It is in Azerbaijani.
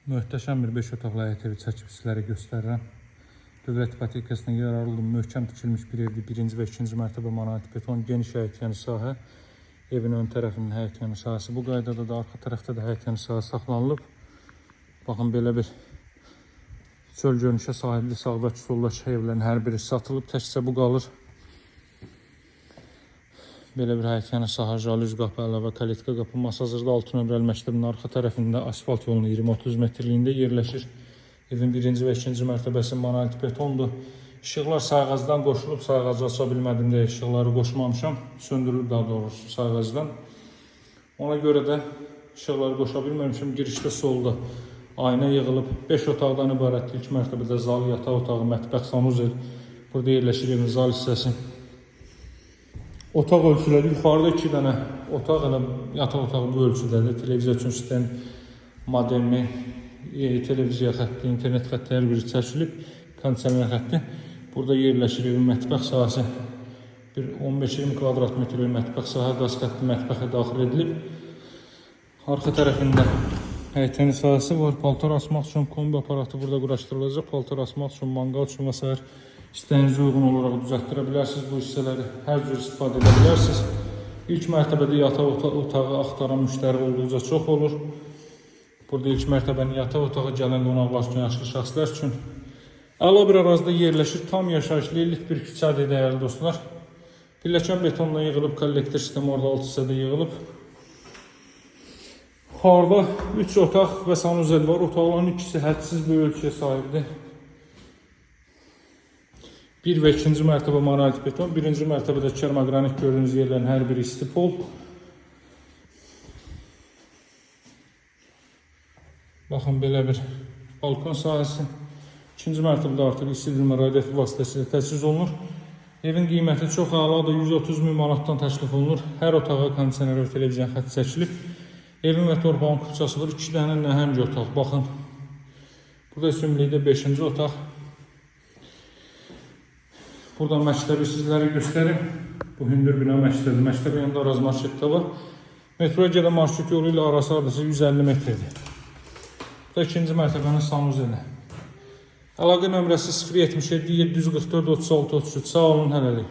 Möhtəşəm bir 5 otaqlı həyət evi çəkib sizlərə göstərirəm. Dövlət ipotekasına yararlı möhkəm tikilmiş bir evdir. Birinci və ikinci mərtəbə monolit beton, geniş həyətyanı sahə. Evin ön tərəfinin həyətyanı sahəsi. Bu qaydada da arxa tərəfdə də həyətyanı sahə saxlanılıb. Baxın, belə bir çöl görünüşə sahibli sağdakı, soldakı evlərin hər biri satılıb. Təkcə bu qalır. Belə bir həyətyanı sahə, jalüz qapı, əlavə kalitka qapı, masa hazırda 6 nömrəli məktəbin arxa tərəfində asfalt yolunun 20-30 metrliyində yerləşir. Evin birinci və ikinci mərtəbəsi monolit betondur. İşıqlar sayğacdan qoşulub, sayğacı aça bilmədim deyə işıqları qoşmamışam. Söndürülüb daha doğrusu sayğacdan. Ona görə də işıqları qoşa bilməmişim. Girişdə solda ayna yığılıb. 5 otaqdan ibarət ilk mərtəbədə zal, yataq otağı, mətbəx, sanuzel. Burada yerləşir evin zal hissəsi. Otaq ölçüləri yuxarıda 2 dənə otaq ilə yataq otağı bu ölçüdədir. Televiziya üçün sistem modemi, televiziya xətti, internet xətti hər biri çəkilib, kondisioner xətti. Burada yerləşir evin mətbəx sahəsi. Bir 15-20 kvadrat metrlik mətbəx sahə, qaz xətti mətbəxə daxil edilib. Arxa tərəfində həyətyanı sahəsi var. Paltar asmaq üçün kombi aparatı burada quraşdırılacaq. Paltar asmaq üçün, manqal üçün və s. İstəyinizə uyğun olaraq düzəltdirə bilərsiniz. Bu hissələri hər cür istifadə edə bilərsiniz. İlk mərtəbədə yataq otağı axtaran müştəri olduqca çox olur. Burada ilk mərtəbənin yataq otağı gələn qonaqlar üçün, yaşlı şəxslər üçün əla bir ərazidə yerləşir. Tam yaşayışlı elit bir küçədir, dəyərli dostlar. Pilləkən betonla yığılıb, kollektor sistemi orada alt hissədə yığılıb. Yuxarıda 3 otaq və sanuzel var. Otaqların ikisi hədsiz bir ölçüyə sahibdir. 1 və 2-ci mərtəbə monolit beton, 1-ci mərtəbədə kermogranit gördüyünüz yerlərin hər biri istipol. Baxın, belə bir balkon sahəsi. 2-ci mərtəbədə artıq isidilmə radiativ vasitəsilə təchiz olunur. Evin qiyməti çox əladır, 130 min manatdan təklif olunur. Hər otağa kondisioner və televiziyon xətti çəkilib. Evin və torpağın kupçası var, 2 dənə nəhəng otaq. Baxın, burada ümumilikdə 5-ci otaq. Buradan məktəbi sizlərə göstərim. Bu hündür bina məktəbi. Məktəbin yanında Araz marşrutda var. Metroya gedən marşrut yolu ilə arası hardasa 150 metrdir. Bu da 2-ci mərtəbənin sanuzeli. Əlaqə nömrəsi 077 744 36 33. Sağ olun, hələlik.